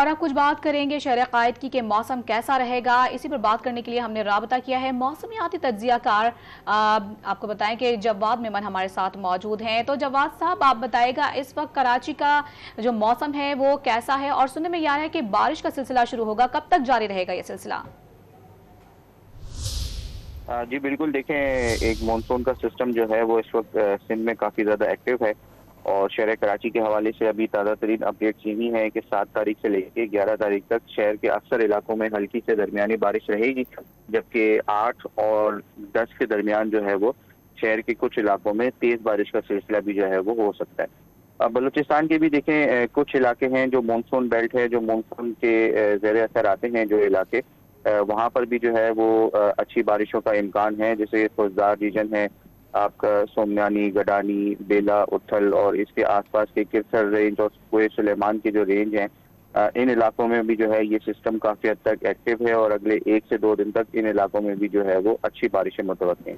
اور اب کچھ بات کریں گے شہر قائدکی کے موسم کیسا رہے گا، اسی پر بات کرنے کے لیے ہم نے رابطہ کیا ہے موسمیاتی تجزیہ کار آپ کو بتائیں کہ جواد میمن ہمارے ساتھ موجود ہیں۔ تو جواد صاحب آپ بتائے گا اس وقت کراچی کا جو موسم ہے وہ کیسا ہے، اور سننے میں یہ آ رہا ہے کہ بارش کا سلسلہ شروع ہوگا، کب تک جاری رہے گا یہ سلسلہ؟ جی بالکل، دیکھیں ایک مانسون کا سسٹم جو ہے وہ اس وقت سندھ میں کافی زیادہ ایکٹیو ہے، اور شہر کراچی کے حوالے سے ابھی تازہ ترین اپڈیٹس یہی ہیں کہ 7 تاریخ سے لے کے 11 تاریخ تک شہر کے اکثر علاقوں میں ہلکی سے درمیانی بارش رہے گی، جبکہ 8 اور 10 کے درمیان جو ہے وہ شہر کے کچھ علاقوں میں تیز بارش کا سلسلہ بھی جو ہے وہ ہو سکتا ہے۔ بلوچستان کے بھی دیکھیں کچھ علاقے ہیں جو مانسون بیلٹ ہے، جو مانسون کے زیر اثر آتے ہیں جو علاقے، وہاں پر بھی جو ہے وہ اچھی بارشوں کا امکان ہے، جیسے خوزدار ریجن ہے آپ کا، سومیانی، گڈانی، بیلا، اتھل اور اس کے آس پاس کے کرسر رینج اور کوئے سلیمان کے جو رینج ہیں، ان علاقوں میں بھی جو ہے یہ سسٹم کافی حد تک ایکٹیو ہے، اور اگلے 1 سے 2 دن تک ان علاقوں میں بھی جو ہے وہ اچھی بارشیں متوقع ہیں۔